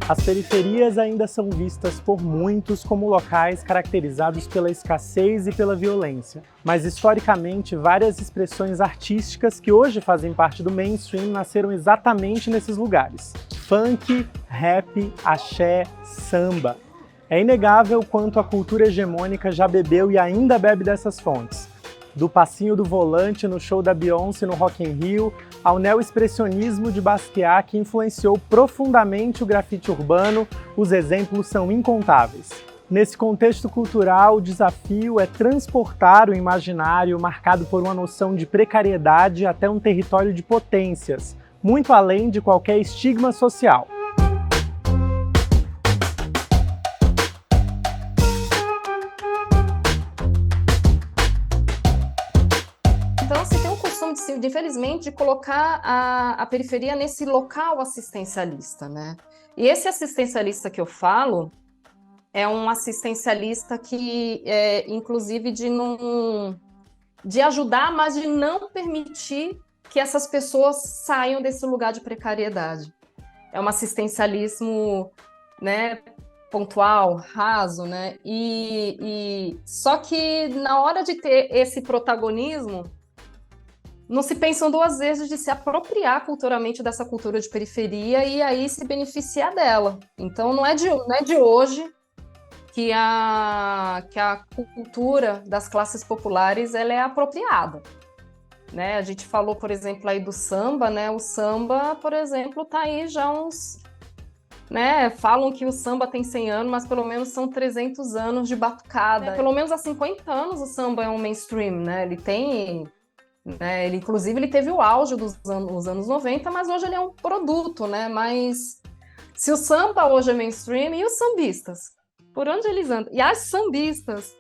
As periferias ainda são vistas por muitos como locais caracterizados pela escassez e pela violência. Mas, historicamente, várias expressões artísticas que hoje fazem parte do mainstream nasceram exatamente nesses lugares. Funk, rap, axé, samba. É inegável quanto a cultura hegemônica já bebeu e ainda bebe dessas fontes. Do passinho do volante no show da Beyoncé no Rock in Rio, ao neo-expressionismo de Basquiat que influenciou profundamente o grafite urbano, os exemplos são incontáveis. Nesse contexto cultural, o desafio é transportar o imaginário marcado por uma noção de precariedade até um território de potências, muito além de qualquer estigma social. Então, se tem um costume, infelizmente, de colocar a periferia nesse local assistencialista, né? E esse assistencialista que eu falo é um assistencialista que, inclusive, de ajudar, mas de não permitir que essas pessoas saiam desse lugar de precariedade. É um assistencialismo, né, pontual, raso, né? Só que na hora de ter esse protagonismo, não se pensam duas vezes de se apropriar culturalmente dessa cultura de periferia e aí se beneficiar dela. Então, não é de hoje que a cultura das classes populares ela é apropriada. Né? A gente falou, por exemplo, aí do samba, né? O samba, por exemplo, está aí já uns... Né? Falam que o samba tem 100 anos, mas pelo menos são 300 anos de batucada. Pelo menos há 50 anos o samba é um mainstream, né? Ele tem... Né? Inclusive, ele teve o auge dos anos 90, mas hoje ele é um produto, né? Mas se o samba hoje é mainstream, e os sambistas? Por onde eles andam? E as sambistas?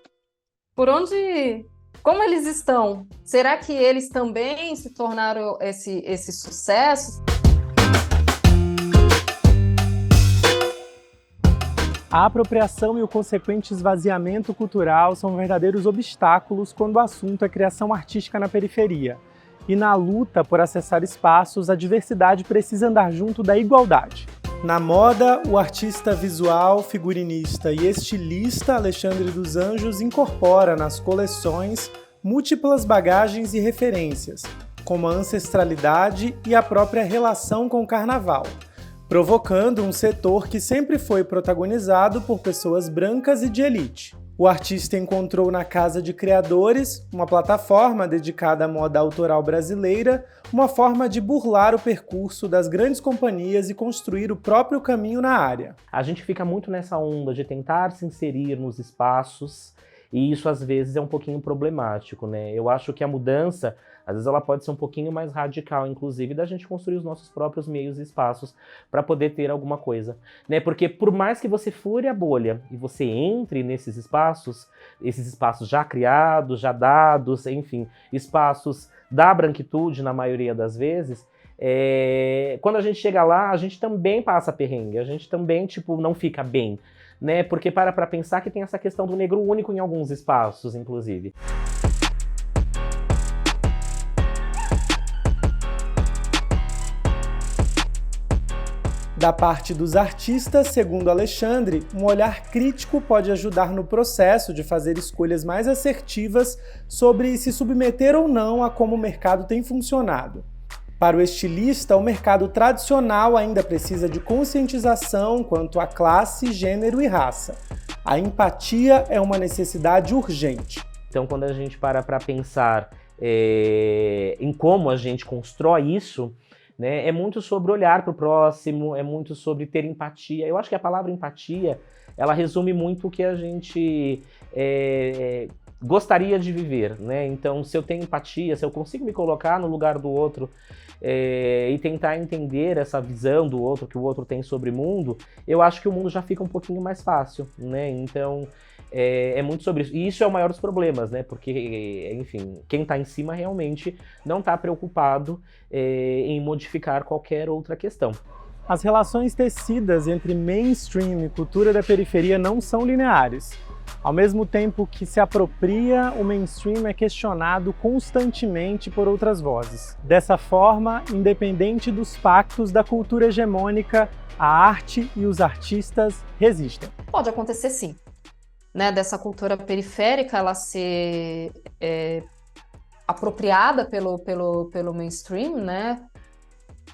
Por onde... Como eles estão? Será que eles também se tornaram esse sucesso? A apropriação e o consequente esvaziamento cultural são verdadeiros obstáculos quando o assunto é criação artística na periferia. E na luta por acessar espaços, a diversidade precisa andar junto da igualdade. Na moda, o artista visual, figurinista e estilista Alexandre dos Anjos incorpora nas coleções múltiplas bagagens e referências, como a ancestralidade e a própria relação com o carnaval, provocando um setor que sempre foi protagonizado por pessoas brancas e de elite. O artista encontrou na Casa de Criadores, uma plataforma dedicada à moda autoral brasileira, uma forma de burlar o percurso das grandes companhias e construir o próprio caminho na área. A gente fica muito nessa onda de tentar se inserir nos espaços, e isso às vezes é um pouquinho problemático, né? Eu acho que a mudança, às vezes ela pode ser um pouquinho mais radical, inclusive, da gente construir os nossos próprios meios e espaços para poder ter alguma coisa, né? Porque por mais que você fure a bolha e você entre nesses espaços já criados, já dados, enfim, espaços da branquitude na maioria das vezes, quando a gente chega lá, a gente também passa perrengue, a gente também, não fica bem, né? Porque para pensar que tem essa questão do negro único em alguns espaços, inclusive. Da parte dos artistas, segundo Alexandre, um olhar crítico pode ajudar no processo de fazer escolhas mais assertivas sobre se submeter ou não a como o mercado tem funcionado. Para o estilista, o mercado tradicional ainda precisa de conscientização quanto a classe, gênero e raça. A empatia é uma necessidade urgente. Então, quando a gente para pensar em como a gente constrói isso, né, é muito sobre olhar para o próximo, é muito sobre ter empatia. Eu acho que a palavra empatia, ela resume muito o que a gente gostaria de viver, né? Então, se eu tenho empatia, se eu consigo me colocar no lugar do outro e tentar entender essa visão do outro, que o outro tem sobre o mundo, eu acho que o mundo já fica um pouquinho mais fácil, né? Então, é muito sobre isso. E isso é o maior dos problemas, né? Porque, enfim, quem está em cima realmente não está preocupado em modificar qualquer outra questão. As relações tecidas entre mainstream e cultura da periferia não são lineares. Ao mesmo tempo que se apropria, o mainstream é questionado constantemente por outras vozes. Dessa forma, independente dos pactos da cultura hegemônica, a arte e os artistas resistem. Pode acontecer sim, né? Dessa cultura periférica ela ser apropriada pelo mainstream, né?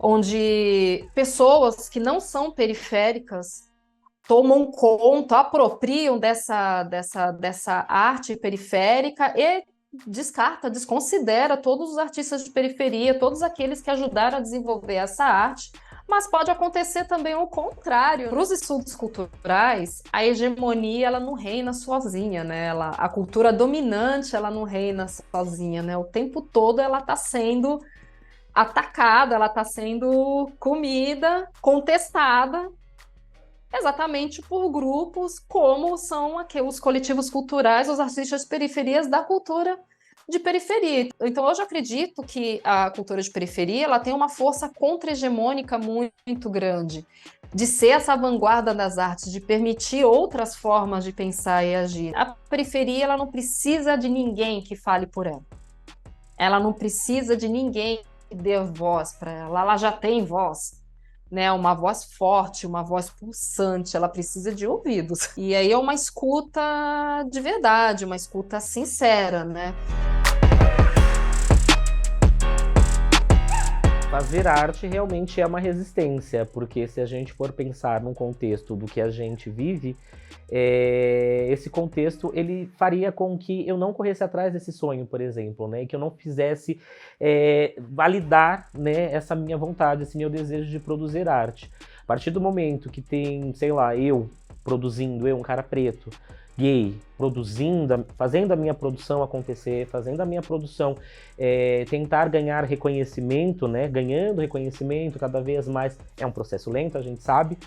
Onde pessoas que não são periféricas tomam conta, apropriam dessa arte periférica e desconsidera todos os artistas de periferia, todos aqueles que ajudaram a desenvolver essa arte. Mas pode acontecer também o contrário. Para os estudos culturais, a hegemonia ela não reina sozinha, né? A cultura dominante ela não reina sozinha, né? O tempo todo ela está sendo atacada, ela está sendo comida, contestada, exatamente por grupos como são os coletivos culturais, os artistas de periferias da cultura de periferia. Então, hoje eu acredito que a cultura de periferia ela tem uma força contra-hegemônica muito grande, de ser essa vanguarda das artes, de permitir outras formas de pensar e agir. A periferia ela não precisa de ninguém que fale por ela. Ela não precisa de ninguém que dê voz para ela. Ela já tem voz. Né, uma voz forte, uma voz pulsante, ela precisa de ouvidos. E aí é uma escuta de verdade, uma escuta sincera, né? Fazer arte realmente é uma resistência, porque se a gente for pensar num contexto do que a gente vive, esse contexto ele faria com que eu não corresse atrás desse sonho, por exemplo, né? Que eu não fizesse validar, né, essa minha vontade, esse meu desejo de produzir arte. A partir do momento que tem, sei lá, eu, um cara preto, gay, fazendo a minha produção acontecer, fazendo a minha produção tentar ganhar reconhecimento, né? Ganhando reconhecimento cada vez mais. É um processo lento, a gente sabe,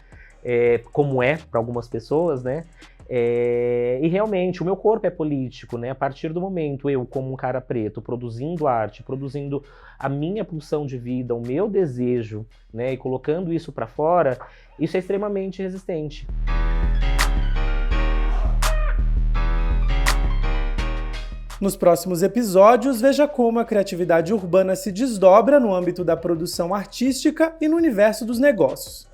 como é para algumas pessoas, né? E realmente o meu corpo é político, né? A partir do momento eu, como um cara preto, produzindo arte, produzindo a minha pulsão de vida, o meu desejo, né? E colocando isso para fora, isso é extremamente resistente. Nos próximos episódios, veja como a criatividade urbana se desdobra no âmbito da produção artística e no universo dos negócios.